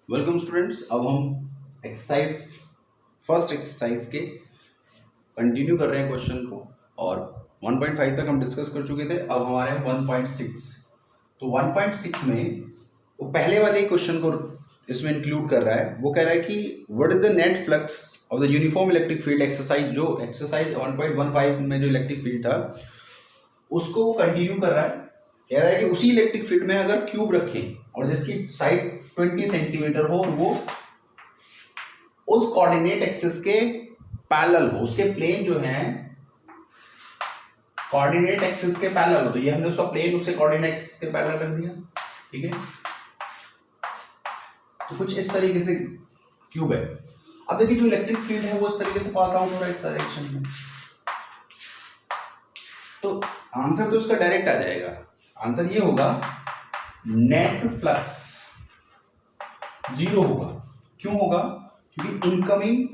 Welcome students. अब हम exercise first exercise के कंटिन्यू कर रहे हैं क्वेश्चन को। और 1.5 तक हम डिस्कस कर चुके थे। अब हमारे हैं 1.6। तो 1.6 में वो पहले वाले क्वेश्चन को इसमें इंक्लूड कर रहा है। वो कह रहा है कि what is the net flux of the uniform electric field exercise. जो एक्सरसाइज 1.15 में जो इलेक्ट्रिक फील्ड था उसको वो कंटिन्यू कर रहा है। कह रहा है कि उसी इलेक्ट्रिक फील्ड में अगर क्यूब रखें और जिसकी साइड 20 सेंटीमीटर हो और वो उस कोऑर्डिनेट एक्सिस के पैरेलल हो, उसके प्लेन जो है कोऑर्डिनेट एक्सिस के पैरेलल हो, तो ये हमने उसका प्लेन उसके कोऑर्डिनेट एक्सिस के पैरेलल रख दिया। ठीक है, तो कुछ इस तरीके से क्यूब है। अब देखिए जो इलेक्ट्रिक फील्ड है वो इस तरीके से पास आउट हो रहा है इस डायरेक्शन में, तो आंसर तो इसका डायरेक्ट आ जाएगा। आंसर ये होगा नेट फ्लक्स जीरो होगा। क्यों होगा? क्योंकि incoming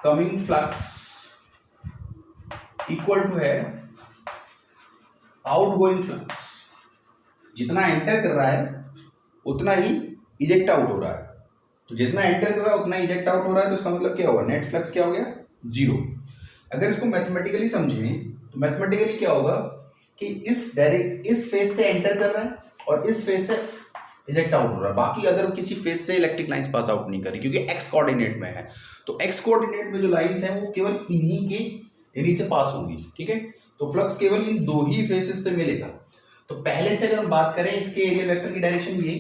coming flux equal to है आउटगोइंग फ्लक्स। जितना एंटर कर रहा है उतना ही इजेक्ट आउट हो रहा है, तो जितना एंटर कर रहा है उतना इजेक्ट आउट हो रहा है। तो इसका मतलब क्या होगा? नेट फ्लक्स क्या हो गया? जीरो। अगर इसको मैथमेटिकली समझें तो मैथमेटिकली क्या होगा कि इस फेज से एंटर कर रहा है और इस फेज से इजेक्ट आउट हो रहा है, बाकी अदर किसी फेज से इलेक्ट्रिक लाइंस पास आउट नहीं कर रही, क्योंकि एक्स कोऑर्डिनेट में है। तो एक्स कोऑर्डिनेट में जो लाइंस हैं वो केवल इन्हीं के एरिया से पास होंगी। ठीक है, तो फ्लक्स केवल इन दो ही फेसेस से मिलेगा। तो पहले से अगर हम बात करें इसके एरिया वेक्टर की डायरेक्शन ये,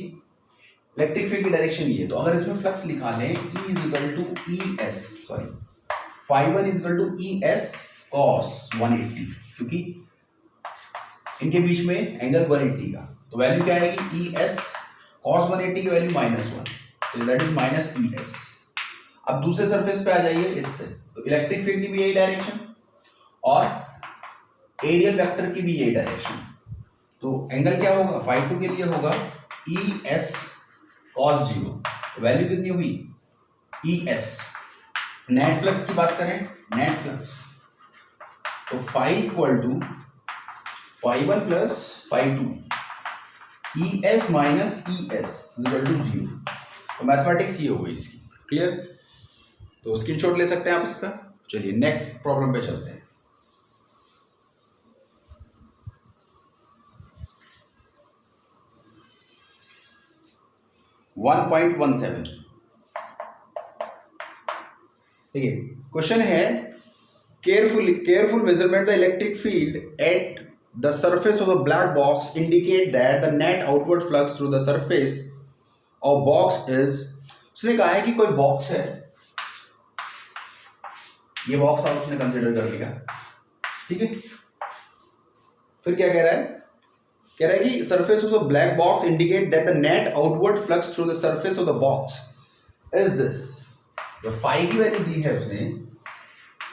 इलेक्ट्रिक फील्ड की डायरेक्शन ये, तो अगर इसमें फ्लक्स लिखा लें E is equal to E S sorry φ1 is equal to E S cos 180, क्योंकि इनके बीच में एंगल 180 का, तो वैल्यू क्या आएगी? ई एस कॉस 180 की वैल्यू -1, तो that is minus E S. अब दूसरे सरफेस पे आ जाइए इससे, तो इलेक्ट्रिक फील्ड की भी यही डायरेक्शन और एरियल वेक्टर की भी यही डायरेक्शन, तो एंगल क्या होगा? φ2 के लिए होगा ई एस कॉस 0, तो वैल्यू कितनी हुई? E S. नेट फ्लक्स की बात करें, नेट फ्लक्स तो φ equal to φ1 plus φ2 E S minus E S equal to 0। तो मैथमेटिक्स ये हो गई इसकी। क्लियर? तो स्क्रीनशॉट ले सकते हैं आप इसका। चलिए नेक्स्ट प्रॉब्लम पे चलते हैं। वन पॉइंट 17 देखिए क्वेश्चन है, careful measurement the electric field at the surface of a black box indicate that the net outward flux through the surface of box is। उसने कहा है कि कोई बॉक्स है, ये बॉक्स आप उसने कंसिडर कर लिया। ठीक है, फिर क्या कह रहा है? कह रहा है कि surface of the black box indicate that the net outward flux through the surface of the box is this। जो phi की वैल्यू दी है उसने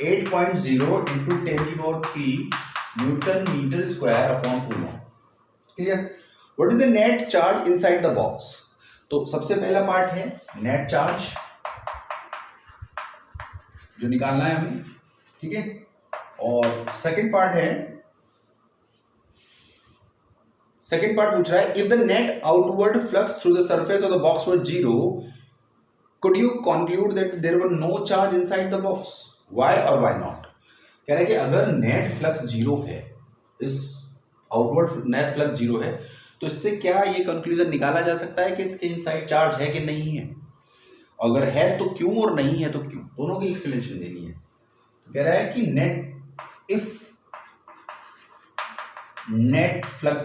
8.0 into 10⁻³ newton metre square upon coulomb. Clear? What is the net charge inside the box? तो सबसे पहला part है net charge जो निकालना है हमें। ठीक है, और सेकंड पार्ट पूछ रहा है if the net outward flux through the surface of the box were 0 could you conclude that there were no charge inside the box? Why or why not? कह रहा है कि अगर नेट फ्लक्स 0 है, इस आउटवर्ड नेट फ्लक्स 0 है, तो इससे क्या ये कंक्लूजन निकाला जा सकता है कि इसके इनसाइड चार्ज है कि नहीं है? अगर है तो क्यों, और नहीं है तो क्यों, दोनों की एक्सप्लेनेशन देनी है। तो कह रहा है कि नेट फ्लक्स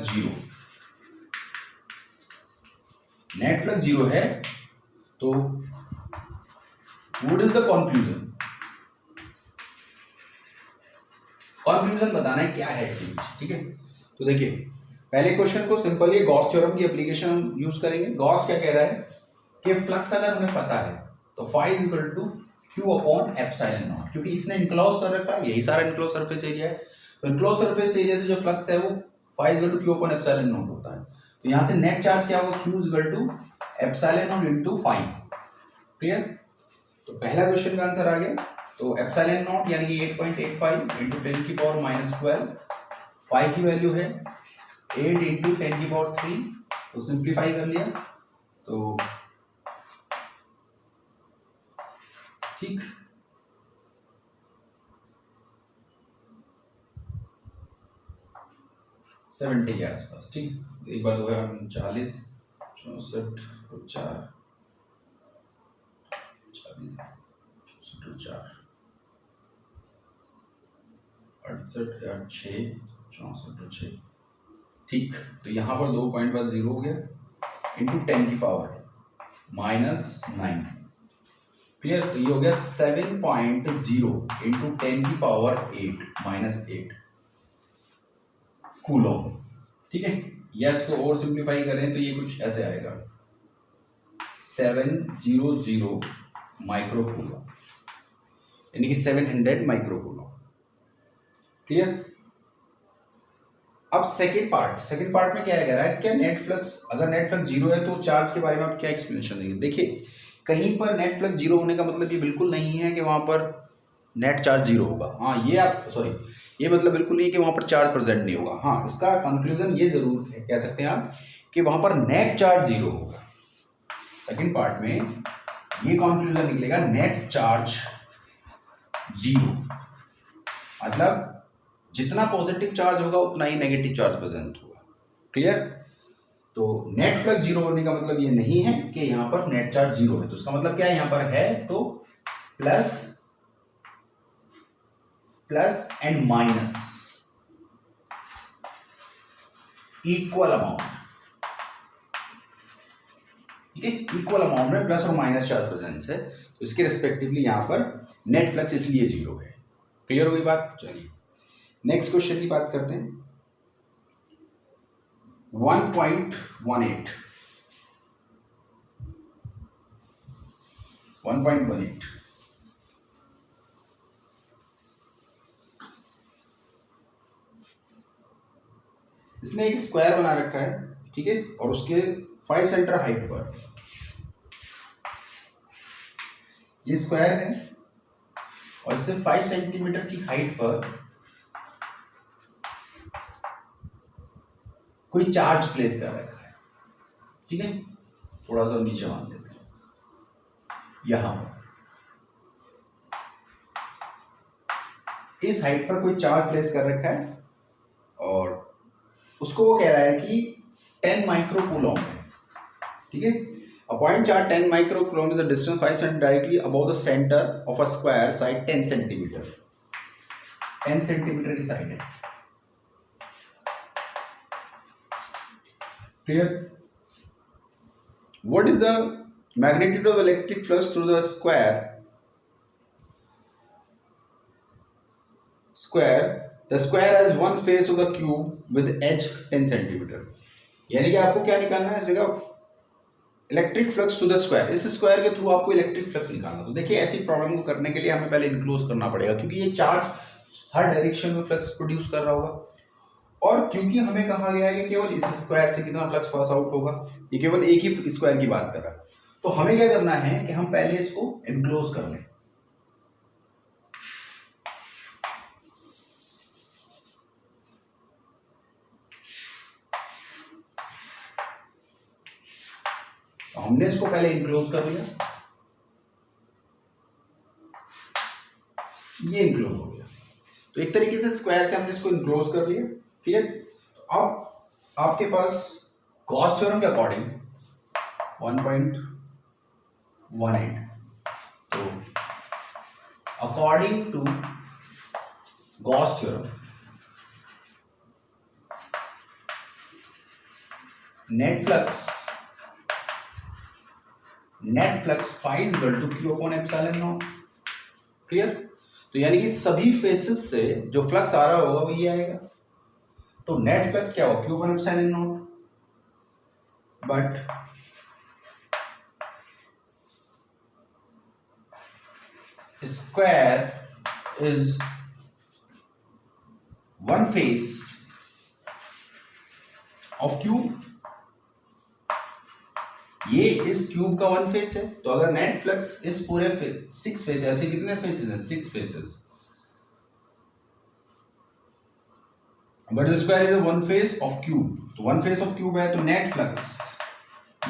0 है, तो व्हाट इज द कंक्लूजन बताना है क्या है इसके बीच। ठीक है, तो देखिए पहले क्वेश्चन को सिंपल ये गॉस थ्योरम की एप्लीकेशन हम यूज करेंगे। गॉस क्या कह रहा है कि फ्लक्स अगर हमें पता है तो φ is equal to Q upon epsilon naught, क्योंकि इसने इनक्लोज कर रखा है, यही सारा इनक्लोज सरफेस एरिया है। तो इनक्लोज सरफेस एरिया से जो फ्लक्स है वो φ is equal to Q upon epsilon naught होता है। तो यहाँ से नेट चार्ज क्या होगा? Q is equal to epsilon naught into φ। Clear? तो पहला क्वेश्चन का आंसर आ गया। तो एप्सिलॉन नॉट यानी कि 8.85 इंटू 10⁻⁻12, फाई की वैल्यू है 8 इंटू 10⁻³ तो सिंप्लीफाई कर लिया तो ठीक, सेवेंटी के आसपास। ठीक, एक बार 49, 64 और 4, 40, 64 और 4, 68 या 6, 64 और 6। ठीक, तो यहाँ पर 2 पॉइंट बाद 0 हो गया, इंटू 10 की पावर -9। क्लियर, तो ये हो गया 7.0 इंटू 10 की पावर 8 -8 कूलम। ठीक है, या इसको और सिंप्लीफाई करें तो ये कुछ ऐसे आएगा 700 माइक्रो कूलम, यानी कि 700 माइक्रो कूलम। क्लियर। अब सेकंड पार्ट में क्या कह रहा है, क्या नेट फ्लक्स, अगर नेट फ्लक्स 0 है तो चार्ज के बारे में आप क्या एक्सप्लेनेशन देंगे। देखिए, कहीं पर नेट फ्लक्स 0 होने का मतलब ये बिल्कुल नहीं है कि वहां पर नेट चार्ज 0 होगा। हाँ, ये मतलब बिल्कुल नहीं कि वहां पर चार्ज प्रेजेंट नहीं होगा। हाँ, इसका कंक्लूजन ये जरूर है, कह सकते हैं आप कि वहां पर नेट चार्ज 0 होगा। सेकंड पार्ट में ये कंक्लूजन निकलेगा, नेट चार्ज 0, मतलब जितना पॉजिटिव चार्ज होगा उतना ही नेगेटिव चार्ज प्रेजेंट होगा। क्लियर। तो नेट फ्लक्स 0 होने का मतलब ये नहीं है कि यहां पर नेट चार्ज 0 है। तो इसका मतलब क्या है, यहां पर है तो plus and minus equal amount. ठीक है, इक्वल अमाउंट में प्लस और माइनस चार्ज प्रेजेंस है, तो इसके रिस्पेक्टिवली यहां पर नेट फ्लक्स इसलिए 0 है। क्लियर होगी बात। चलिए नेक्स्ट क्वेश्चन की बात करते हैं। 1.18 इसने एक स्क्वायर बना रखा है। ठीक है, और उसके 5 सेंटर हाइट पर ये स्क्वायर है, और इससे 5 सेंटीमीटर की हाइट पर कोई चार्ज प्लेस कर रखा है। ठीक है, थोड़ा सा नीचे मान देते हैं, यहां इस हाइट पर कोई चार्ज प्लेस कर रखा है, और उसको वो कह रहा है कि 10 माइक्रो कूलम है। ठीक है, a point charge 10 micro coulomb is a distance 5 cm directly above the center of a square side 10 centimetre. 10 centimetre की साइड है। Clear. What is the magnitude of electric flux through the square? The square has one face of the cube with edge 10 centimetre. यानी कि आपको क्या निकालना है इस जगह, electric flux to the square. इस स्क्वायर के थ्रू आपको इलेक्ट्रिक फ्लक्स निकालना। तो देखिए, ऐसी प्रॉब्लम को करने के लिए हमें पहले इनक्लोज करना पड़ेगा, क्योंकि ये चार्ज हर डायरेक्शन में फ्लक्स प्रोड्यूस कर रहा होगा, और क्योंकि हमें कहा गया है कि केवल इस स्क्वायर से कितना फ्लक्स पास आउट होगा, ये केवल एक ही स्क्वायर की बात कर रहा है। तो हमें क्या करना है कि हम पहले इसको इनक्लोज कर लें। तो हमने इसको पहले इनक्लोज कर लिया, ये इनक्लोज हो गया। तो एक तरीके से स्क्वायर से हमने इसको इनक्लोज कर लिया। क्लियर। तो अब आपके पास गॉस थ्योरम के अकॉर्डिंग 1.18, तो according to Gauss theorem net flux phi is equal to Q upon epsilon naught। Clear. तो यानी कि सभी फेसेस से जो फ्लक्स आ रहा होगा वो ये आएगा। तो नेट फ्लक्स क्या होगा, Q upon epsilon naught, but square is one face of cube. ये इस क्यूब का वन फेस है, तो अगर नेट फ्लक्स इस पूरे 6 फेस, ऐसे कितने फेसेस हैं, 6 faces, but square is one face of cube. तो वन फेस ऑफ क्यूब है, तो net flux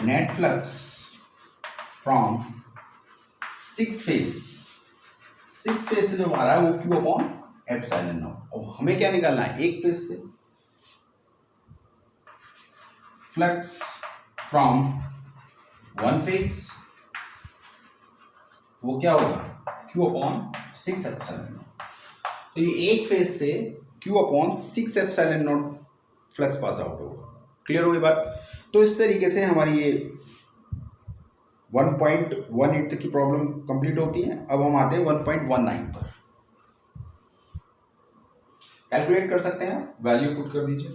net flux from six face से जो आ रहा है वो क्यू अपॉन एप्सिलॉन नॉट। और हमें क्या निकालना है, एक फेज से फ्लक्स फ्रॉम वन फेज, वो क्या होगा Q upon six epsilon not. तो ये एक फेज से Q upon six epsilon not flux pass out होगा। क्लियर होगी बात। तो इस तरीके से हमारी ये 1.18 तक की प्रॉब्लम कंप्लीट होती है। अब हम आते हैं 1.19 पर। कैलकुलेट कर सकते हैं, वैल्यू पुट कर दीजिए।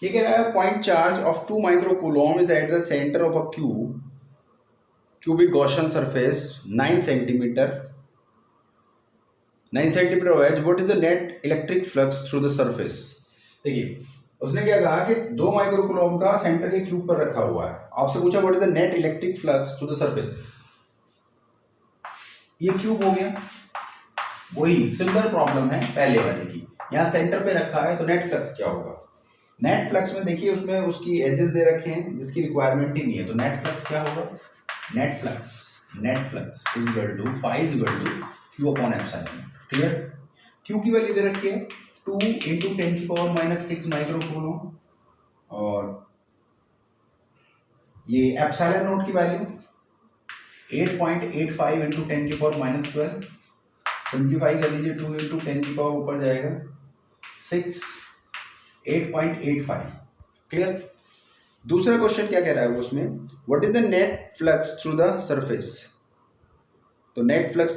ये कह रहा है point charge of 2 microcoulomb is at the centre of a cubic Gaussian surface 9 centimetre wedge. What is the net electric flux through the surface. देखिए उसने क्या कहा कि 2 माइक्रोकूलम का सेंटर के क्यूब पर रखा हुआ है। आपसे पूछा what is the net electric flux through the surface. ये क्यूब हो गया, वही सिंपल प्रॉब्लम है पहले वाले की। यहाँ सेंटर पे रखा है तो नेट फ्लक्स क्या होगा। नेट फ्लक्स में देखिए उसमें उसकी एजेस दे रखे हैं जिसकी रिक्वायरमेंट ही नहीं है। तो नेट फ्लक्स क्या होगा, net flux is equal to phi is equal to Q upon epsilon. Clear. Q की वैल्यू दे रखी है 2 इंटू 10⁻⁻6 माइक्रोकूलम, और ये एप्सिलॉन नोट की वैल्यू 8.85 इंटू 10⁻12। सिंप्लीफाई कर लीजिए, 2 इंटू 10 की पावर ऊपर जाएगा 6, 8.85। क्लियर। दूसरा क्वेश्चन क्या कह रहा है वो उसमें, what is the net flux through the surface. तो नेट फ्लक्स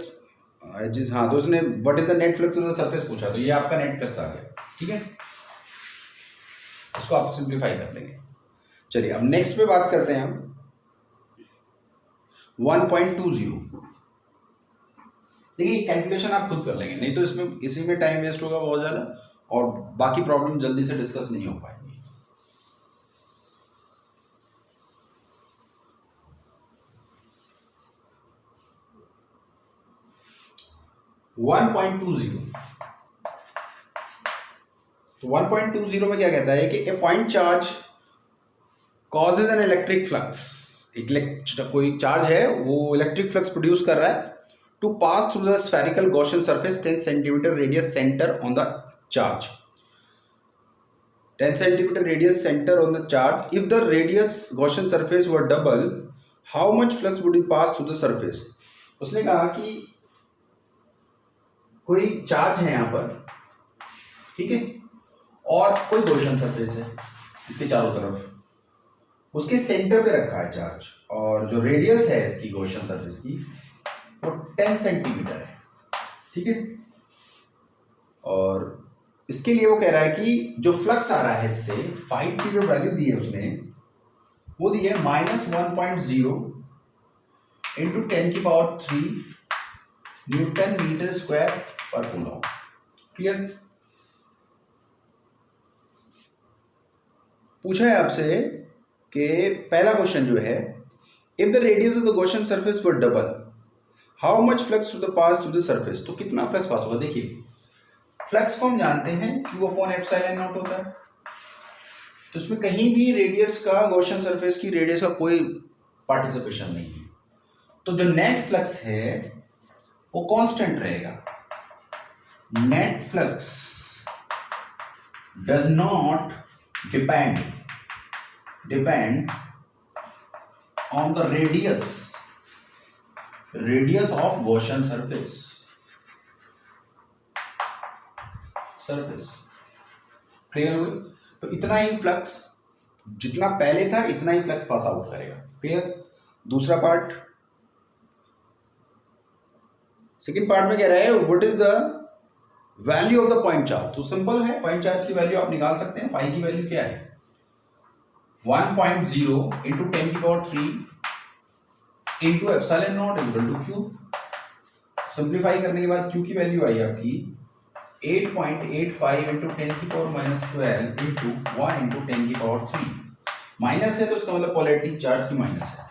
जिस हाँ, तो उसने what is the net flux through the surface पूछा, तो ये आपका नेट फ्लक्स आ गया। ठीक है, इसको आप सिंप्लीफाई कर लेंगे। चलिए अब नेक्स्ट पे बात करते हैं हम 1.20। देखिए कैलकुलेशन आप खुद कर लेंगे, नहीं तो इसमें इसी में टाइम वेस्ट होगा बहुत ज़्यादा, और बाकी प्रॉब्लम जल्दी से डिस्कस नहीं हो पाएंगी। 1.20 तो 1.20 में क्या कहता है कि a point charge causes an electric flux. कोई चार्ज है वो इलेक्ट्रिक फ्लक्स प्रोड्यूस कर रहा है to pass through the spherical Gaussian surface 10 centimetre radius centre on the charge. 10 centimeter radius center on the charge. If the radius Gaussian surface were double, how much flux would it pass through the surface? उसने कहा कि कोई charge है यहाँ पर, ठीक है, और कोई Gaussian surface है इसके चारों तरफ, उसके सेंटर पे रखा है चार्ज, और जो रेडियस है इसकी Gaussian surface की वो 10 सेंटीमीटर है, ठीक है। और इसके लिए वो कह रहा है कि जो फ्लक्स आ रहा है इससे, फाइव की जो वैल्यू दी है उसने वो दी है -1.0 इंटू 10⁻³ न्यूटन मीटर स्क्वायर पर कूलम। क्लियर। पूछा है आपसे कि पहला क्वेश्चन जो है, if the radius of the Gaussian surface were double, how much flux to the pass to the surface. तो कितना फ्लक्स पास होगा। देखिए फ्लक्स को हम जानते हैं Q अपॉन एप्सिलॉन नॉट होता है, तो इसमें कहीं भी रेडियस का गॉसियन सरफेस की रेडियस का कोई पार्टिसिपेशन नहीं है, तो जो नेट फ्लक्स है वो कांस्टेंट रहेगा। Net flux does not depend on the radius of Gaussian surface. Clear हुई। तो इतना ही फ्लक्स जितना पहले था इतना ही फ्लक्स पास आउट करेगा। क्लियर। दूसरा पार्ट, सेकंड पार्ट में कह रहा है what is the value of the point charge. तो सिंपल है, पॉइंट चार्ज की वैल्यू आप निकाल सकते हैं। फाई की वैल्यू क्या है 1.0 into 10⁻³ into epsilon naught is equal to Q। Simplify करने के बाद Q की वैल्यू आई आपकी 8.85 इंटू 10⁻12 इंटू 1 इंटू 10⁻3। माइनस है तो इसका मतलब पोलैरिटी चार्ज की माइनस है,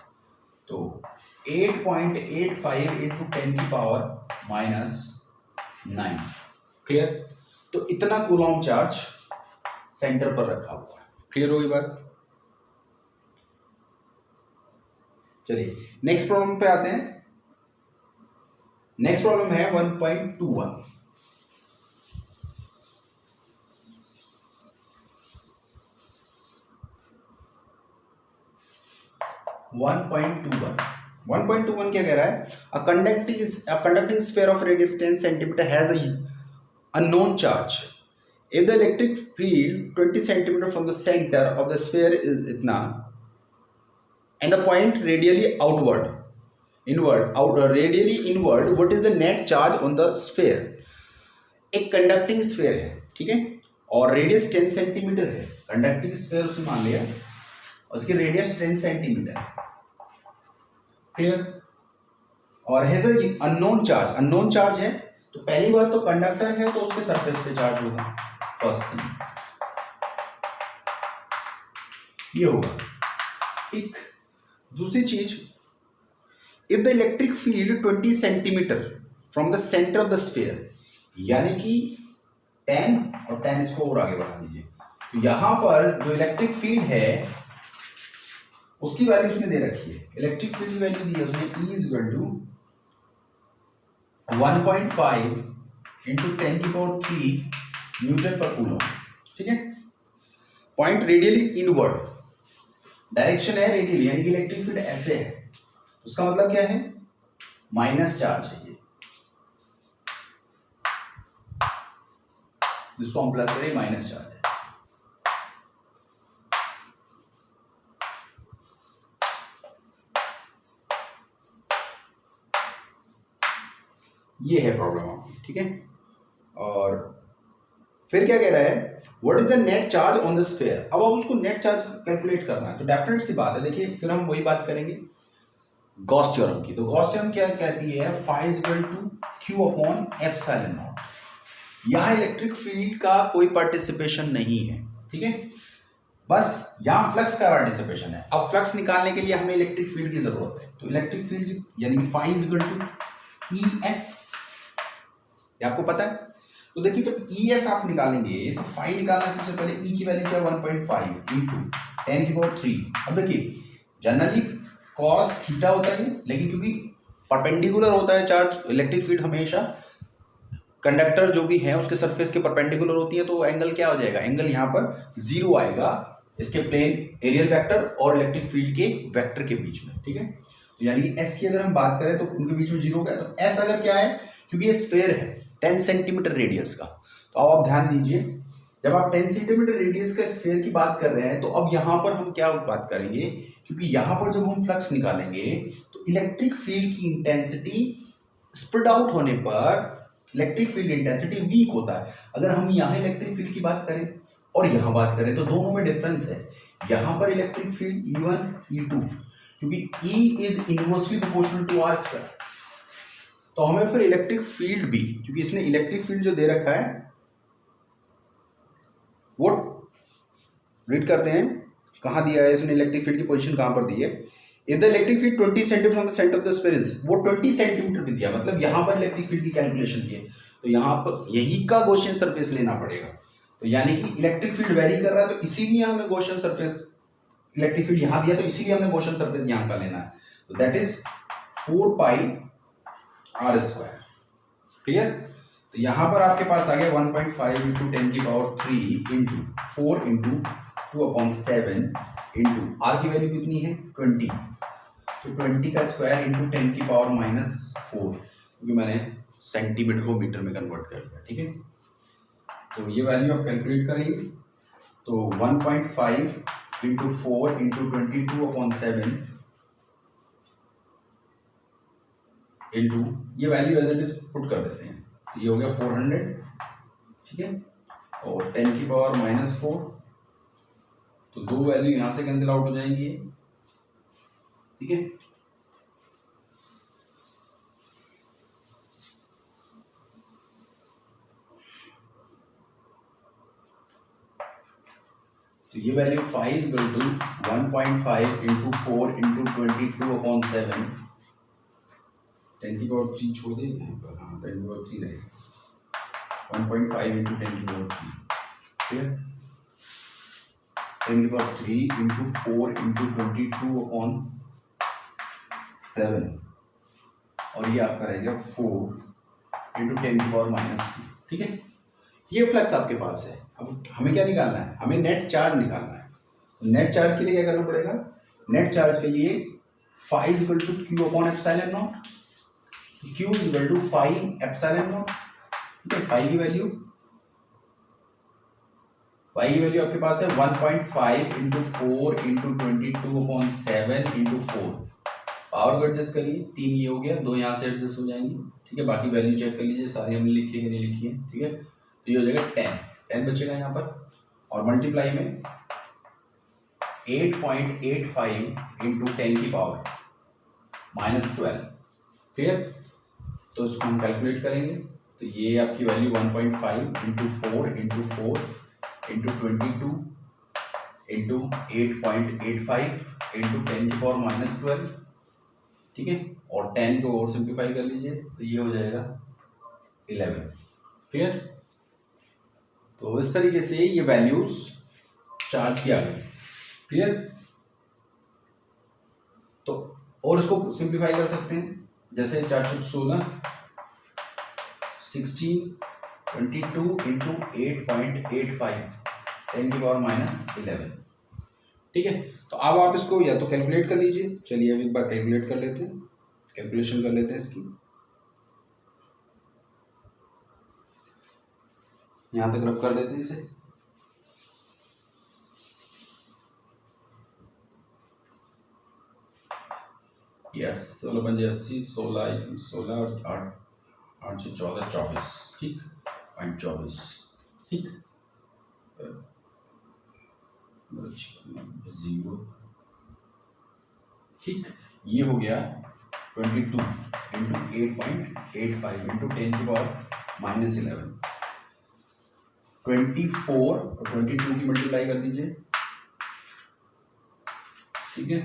तो 8.85 इंटू 10⁻9। क्लियर? तो इतना कूलॉम चार्ज सेंटर पर रखा हुआ है। क्लियर होगी बात? चलिए नेक्स्ट प्रॉब्लम पे आते हैं। नेक्स्ट प्रॉब्लम है 1.21। 1.21 क्या कह रहा है? A conducting sphere of radius 10 centimeter has a unknown charge. If the electric field 20 centimeter from the center of the sphere is itna, and the point radially inward, what is the net charge on the sphere? एक conducting sphere है, ठीक है, और radius 10 centimetre है। Conducting sphere उसने मान लिया, उसकी रेडियस 10 सेंटीमीटर है। क्लियर? और has unknown charge, unknown charge है तो पहली बात तो कंडक्टर है तो उसके सरफेस पे चार्ज होगा, फर्स्ट थिंग ये होगा, ठीक। दूसरी चीज, if the electric field 20 centimetre from the centre of the sphere, यानी कि 10 और 10 इसको और आगे बढ़ा दीजिए, तो यहां पर जो इलेक्ट्रिक फील्ड है उसकी वैल्यू उसने दे रखी है। इलेक्ट्रिक फील्ड की वैल्यू दी है उसने, E is equal to 1.5 into 10⁻³ newton पर कूलम, ठीक है। पॉइंट रेडियली इनवर्ड, डायरेक्शन है रेडियली, यानी कि इलेक्ट्रिक फील्ड ऐसे है, उसका मतलब क्या है? माइनस चार्ज है ये, जिसको हम प्लस करें माइनस चार्ज है। ये है प्रॉब्लम आपकी, ठीक है। और फिर क्या कह रहा है? What is the net charge on the sphere. अब आप उसको नेट चार्ज कैलकुलेट करना है, तो डेफिनेट सी बात है, देखिए फिर हम वही बात करेंगे गॉस थ्योरम की। तो गॉस थ्योरम क्या कहती है? Phi is equal to Q upon epsilon naught. यहाँ इलेक्ट्रिक फील्ड का कोई पार्टिसिपेशन नहीं है, ठीक है, बस यहाँ फ्लक्स का पार्टिसिपेशन है। अब फ्लक्स निकालने के लिए हमें इलेक्ट्रिक फील्ड की जरूरत है, तो इलेक्ट्रिक फील्ड यानी phi is equal to ES, ये आपको पता है। तो देखिए जब ES आप निकालेंगे तो फाई निकालना, सबसे पहले E की वैल्यू क्या है? 1.5 इंटू 10⁻3। अब देखिए जनरली कॉस थीटा होता है, लेकिन क्योंकि परपेंडिकुलर होता है चार्ज, इलेक्ट्रिक फील्ड हमेशा कंडक्टर जो भी है उसके सरफेस के परपेंडिकुलर होती है, तो एंगल क्या हो जाएगा? एंगल यहाँ पर 0 आएगा इसके प्लेन एरियल वेक्टर और इलेक्ट्रिक फील्ड के वेक्टर के बीच में, ठीक है। तो यानी कि S की अगर हम बात करें तो उनके बीच में 0 का है, तो S अगर क्या है, क्योंकि ये स्फीयर है 10 सेंटीमीटर रेडियस का, तो अब आप ध्यान दीजिए, जब आप 10 सेंटीमीटर रेडियस का स्फीयर की बात कर रहे हैं, तो अब यहाँ पर हम क्या बात करेंगे, क्योंकि यहाँ पर जब हम फ्लक्स निकालेंगे तो इलेक्ट्रिक फील्ड की इंटेंसिटी स्प्रेड आउट होने पर इलेक्ट्रिक फील्ड इंटेंसिटी वीक होता है। अगर हम यहाँ इलेक्ट्रिक फील्ड की बात करें और यहाँ बात करें तो दोनों में डिफरेंस है। यहाँ पर इलेक्ट्रिक फील्ड E1 E2, क्योंकि E is inversely proportional to R square, तो हमें फिर इलेक्ट्रिक फील्ड भी, क्योंकि इसने इलेक्ट्रिक फील्ड जो दे रखा है वो रीड करते हैं, कहाँ दिया है इसने इलेक्ट्रिक फील्ड की पोजीशन कहाँ पर दी है। If the electric field 20 centimetre from the centre of the sphere is, वो 20 सेंटीमीटर भी दिया, मतलब यहाँ पर इलेक्ट्रिक फील्ड की कैलकुलेशन दी है, तो यहाँ पर यही का गॉसियन सरफेस लेना पड़ेगा। तो यानी कि इलेक्ट्रिक फील्ड वेरी कर रहा है, तो इसीलिए हमें गॉसियन सरफेस, इलेक्ट्रिक फील्ड यहाँ दिया तो इसीलिए हमने गॉसियन सरफेस यहाँ का लेना है, तो दैट इज 4πr²। क्लियर? तो यहाँ पर आपके पास आ गया 1.5 into 10⁻³ into 4 into 2/7 into R की वैल्यू कितनी है? 20, तो 20 का स्क्वायर इंटू 10⁻⁴, क्योंकि मैंने सेंटीमीटर को मीटर में कन्वर्ट कर लिया, ठीक है। तो ये वैल्यू आप कैलकुलेट करेंगे तो 1.5 इंटू 4 इंटू 22/7 इंटू ये value as it is put कर देते हैं, ये हो गया 400, ठीक है, और 10⁻⁴, तो दो वैल्यू यहां से कैंसिल आउट हो जाएंगी, ठीक है। तो ये value five is equal to 1.5 into 4 into 22/7, 10 की पावर 3 छोड़ देंगे यहाँ पर, हाँ 10 की पावर 3 रहेगा, 1.5 इंटू 10 की पावर 3, ठीक है, 10 की पावर 3 इंटू 4 इंटू 22/7, और ये आपका रहेगा 4 इंटू 10 की पावर -2, ठीक है। ये फ्लक्स आपके पास है। अब हमें क्या निकालना है, हमें नेट चार्ज निकालना है। नेट चार्ज के लिए क्या करना पड़ेगा, नेट चार्ज के लिए phi is equal to Q upon epsilon naught, Q is equal to phi epsilon naught, ठीक है। फाई की वैल्यू आपके पास है 1.5 इंटू 4 इंटू 22/7 इंटू 4, पावर को एडजस्ट करिए, 3 ये हो गया, 2 यहाँ से एडजस्ट हो जाएंगे, ठीक है। बाकी वैल्यू चेक कर लीजिए, सारी हमने लिखी है कि नहीं लिखी है, ठीक है। तो ये हो जाएगा 10 बचेगा यहाँ पर, और मल्टीप्लाई में 8.85 इंटू 10 की पावर -12, क्लियर। तो इसको हम कैलकुलेट करेंगे, तो ये आपकी value 1.5 into 4 into 4 into 22 into 8.85 into 10 की पावर -12, ठीक है। और 10 को और सिंप्लीफाई कर लीजिए, तो ये हो जाएगा 11, क्लियर। तो इस तरीके से ये वैल्यूज चार्ज किया गया, क्लियर। तो और इसको सिंप्लीफाई कर सकते हैं, जैसे 4 चुक 16, 16, 22 इंटू 8.85 10 की पावर -11, ठीक है। तो अब आप इसको या तो कैलकुलेट कर लीजिए, चलिए अब एक बार कैलकुलेट कर लेते हैं, कैलकुलेशन कर लेते हैं इसकी। यहां तक रब कर देते हैं इसे, यस 16 पंजे 80, 16 और 8 से 14 24, ठीक, 24, ठीक, 0, ठीक। ये हो गया 22 इंटू 8.85 इंटू 10 की पावर -11, 24 और 22 की मल्टीप्लाई कर दीजिए, ठीक है।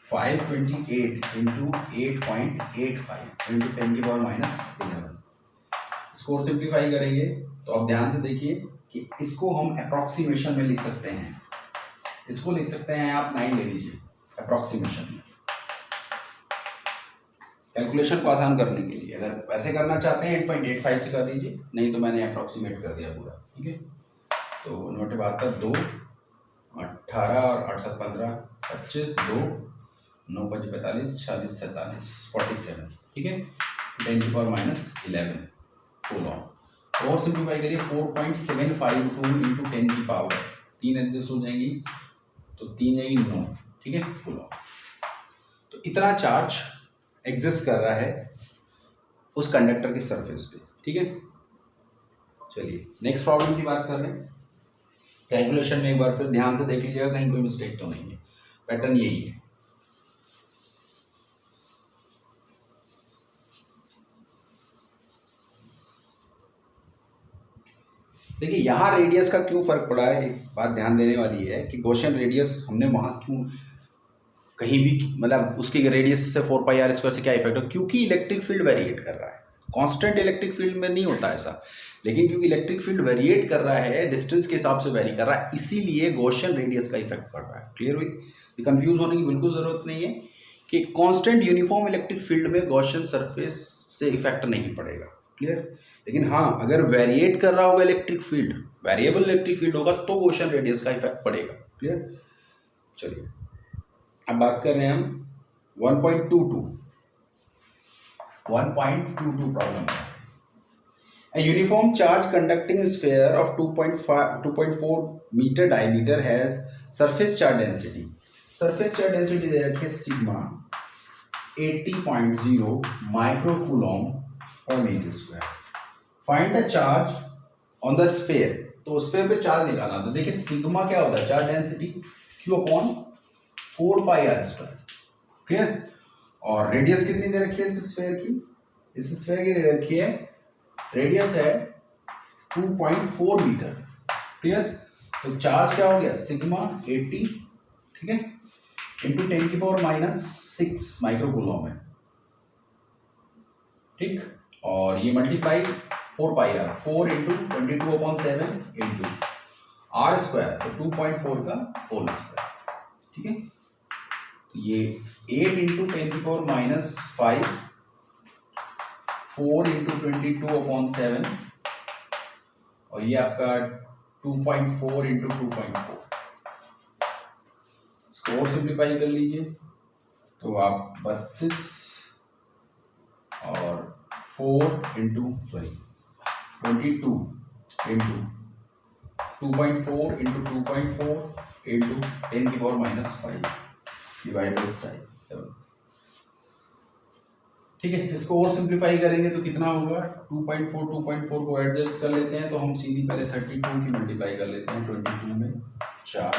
528 इंटू 8.85 इंटू 10 की पावर -11, इसको और सिंप्लीफाई करेंगे तो आप ध्यान से देखिए कि इसको हम अप्रोक्सीमेशन में लिख सकते हैं, इसको लिख सकते हैं आप 9 ले लीजिए अप्रोक्सीमेशन में, कैलकुलेशन को आसान करने के लिए। अगर वैसे करना चाहते हैं 8.85 से कर दीजिए, नहीं तो मैंने अप्रोक्सीमेट कर दिया पूरा, ठीक है। तो 9 2 18 और 8 7 15 25 2 9 5 45 46 47 47, ठीक है। 10 की पावर -11 फुल ऑन, और सिंप्लीफाई करिए 4.752 इंटू 10 की पावर 3 एडजस्ट हो जाएंगी, तो 3 जाएगी 9, ठीक है, फुल ऑन। तो इतना चार्ज एग्जिस्ट कर रहा है उस कंडक्टर की सरफेस पे, ठीक है। चलिए नेक्स्ट प्रॉब्लम की बात कर रहे हैं। कैलकुलेशन में एक बार फिर ध्यान से देख लीजिएगा, कहीं कोई मिस्टेक तो नहीं है, पैटर्न यही है। देखिए यहाँ रेडियस का क्यों फर्क पड़ा है, एक बात ध्यान देने वाली है कि गॉसियन रेडियस हमने वहाँ क्यों कहीं भी, मतलब उसकी रेडियस से 4πr² से क्या इफेक्ट हो, क्योंकि इलेक्ट्रिक फील्ड वेरिएट कर रहा है। कांस्टेंट इलेक्ट्रिक फील्ड में नहीं होता ऐसा, लेकिन क्योंकि इलेक्ट्रिक फील्ड वेरिएट कर रहा है, डिस्टेंस के हिसाब से वेरी कर रहा है, इसीलिए गॉसियन रेडियस का इफेक्ट पड़ रहा है। क्लियर हुई, कंफ्यूज होने की बिल्कुल जरूरत नहीं है कि कांस्टेंट यूनिफॉर्म इलेक्ट्रिक फील्ड में गॉसियन सरफेस से इफेक्ट नहीं पड़ेगा, क्लियर। लेकिन हाँ, अगर वेरिएट कर रहा होगा electric field, variable electric field होगा, तो गॉसियन रेडियस का इफेक्ट पड़ेगा, क्लियर। चलिए अब बात कर रहे हैं हम 1.22 problem. A uniform charge conducting sphere of 2.4 meter diameter has surface charge density. Surface charge density दे रखी है सिग्मा 80.0 माइक्रोकूलॉम पर metre square. Find the charge on the sphere. तो स्फीयर पे चार्ज निकालना, तो देखिए सिग्मा क्या होता है, चार्ज डेंसिटी Q अपॉन 4πr², क्लियर। और रेडियस कितनी दे रखी है इस स्फीयर की, इस स्फीयर की दे रखी है रेडियस है 2.4 मीटर। क्लियर? तो चार्ज क्या हो गया सिग्मा 80, ठीक है, इंटू 10⁻⁻6 माइक्रोकूलम है, ठीक। और ये multiply 4 pi R, 4 into 22/7 into R square, तो 2.4 का होल स्क्वायर, ठीक है। तो ये 8 इंटू 10⁻⁻5, 4 इंटू 22/7, और ये आपका 2.4 इंटू 2.4। इसको और सिंप्लीफाई कर लीजिए तो आप 32 और 4 into 22 into 2.4 into 2.4 into 10⁻⁻5 divide by 7, ठीक है। इसको और सिंप्लीफाई करेंगे तो कितना होगा, 2.4 को एडजस्ट कर लेते हैं तो हम सीधी पहले 32 की मल्टीप्लाई कर लेते हैं। 22 में 4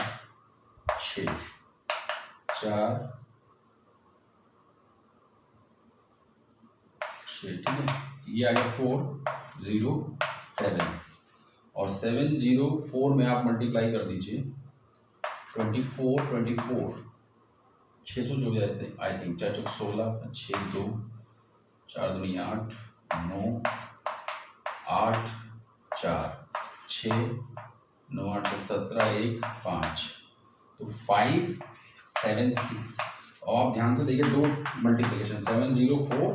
6 4 6, ठीक है। ये आ गया 4 0 7, और 7 0 4 में आप मल्टीप्लाई कर दीजिए 24 624 आई थिंक, 4 चौक 16, 6 2 4 दूनी 8 9 8 4 6 9 8 17 1 5, तो 5 7 6। और आप ध्यान से देखिए दो मल्टीप्लिकेशन 7 0 4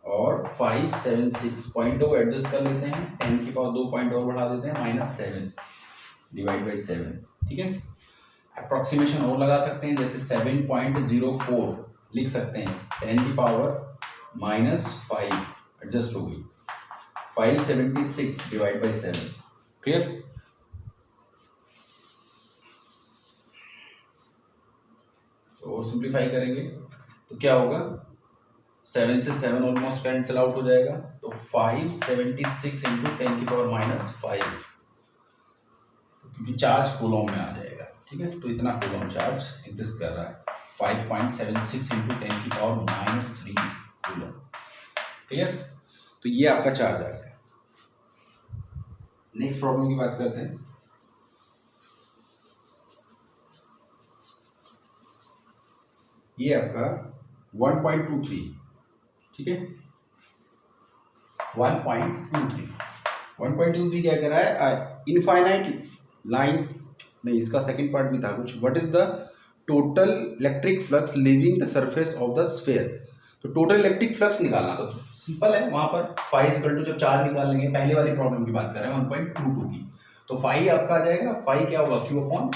और 5 7 6, पॉइंट को एडजस्ट कर लेते हैं, 10 की पावर 2 पॉइंट और बढ़ा देते हैं, -7 डिवाइड बाई 7, ठीक है। अप्रोक्सीमेशन और लगा सकते हैं, जैसे 7.04 लिख सकते हैं, 10 की पावर -5 एडजस्ट हो गई, 576 डिवाइड बाई 7, क्लियर। तो और सिंप्लीफाई करेंगे तो क्या होगा, 7 से 7 ऑलमोस्ट कैंसिल आउट हो जाएगा, तो 576 इंटू 10 की पावर -5, क्योंकि चार्ज कूलम में आ जाएगा, ठीक है। तो इतना कूलम चार्ज एग्जिस्ट कर रहा है, 5.76 इंटू 10 की पावर -3 कूलम, क्लियर। तो ये आपका चार्ज आ गया। नेक्स्ट प्रॉब्लम की बात करते हैं। ये आपका 1.23, ठीक है, 1.23 क्या कह रहा है, इनफाइनाइट लाइन नहीं, इसका सेकंड पार्ट भी था कुछ, what is the total electric flux leaving the surface of the sphere. तो टोटल इलेक्ट्रिक फ्लक्स निकालना, तो सिंपल है, वहां पर फाई इक्वल टू, जब चार्ज निकालेंगे, पहले वाली प्रॉब्लम की बात कर रहे हैं 1.22 की, तो फाई आपका आ जाएगा, फाई क्या होगा, Q अपॉन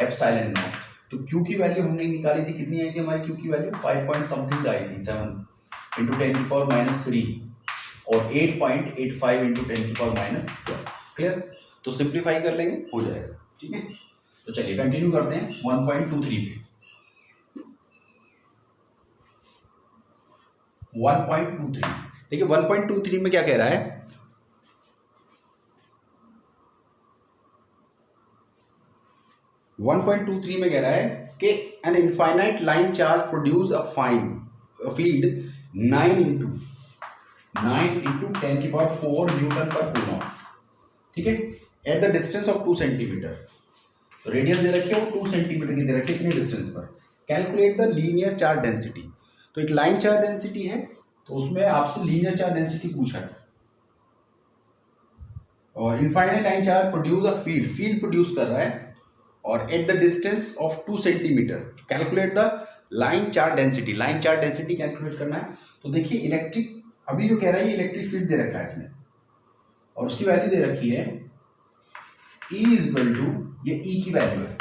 एप्सिलॉन नॉट। तो Q की वैल्यू हमने निकाली थी, कितनी आई थी हमारी Q की वैल्यू, 5 पॉइंट समथिंग आई थी, 7 इंटू 10 की पावर -3 और 8.85 इंटू 10 की पावर -12, क्लियर। तो सिंप्लीफाई कर लेंगे, हो जाएगा, ठीक है। तो चलिए कंटिन्यू करते हैं 1.23 पे। 1.23 देखिए, 1.23 में क्या कह रहा है, में कह रहा है कि an infinite line charge produce a field 9 into 10 की पावर 4 न्यूटन पर कूलम, ठीक है, at the distance of 2 centimetre. तो रेडियस दे रखी है, वो 2 सेंटीमीटर की दे रखी है, इतने डिस्टेंस पर। Calculate the linear charge density. तो एक लाइन चार्ज डेंसिटी है, तो उसमें आपसे लीनियर चार्ज डेंसिटी पूछा है, और infinite line charge produce a field produce कर रहा है, और at the distance of 2 centimetre calculate the line charge density. Line charge density calculate करना है। तो देखिए इलेक्ट्रिक, अभी जो कह रहा है ये इलेक्ट्रिक फील्ड दे रखा है इसने, और उसकी वैल्यू दे रखी है E इज इक्वल टू, ये E की वैल्यू है,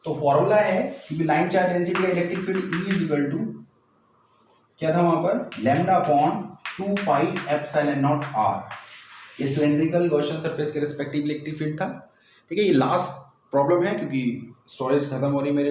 तो फॉर्मूला है, क्योंकि लाइन चार्ज डेंसिटी का electric field E is equal to क्या था वहां पर, lambda upon 2 pi epsilon naught r। ये सिलेंड्रिकल गॉसियन सरफेस के रिस्पेक्टिव इलेक्ट्रिक फील्ड था, ठीक है। ये लास्ट प्रॉब्लम है क्योंकि स्टोरेज खत्म हो रही मेरे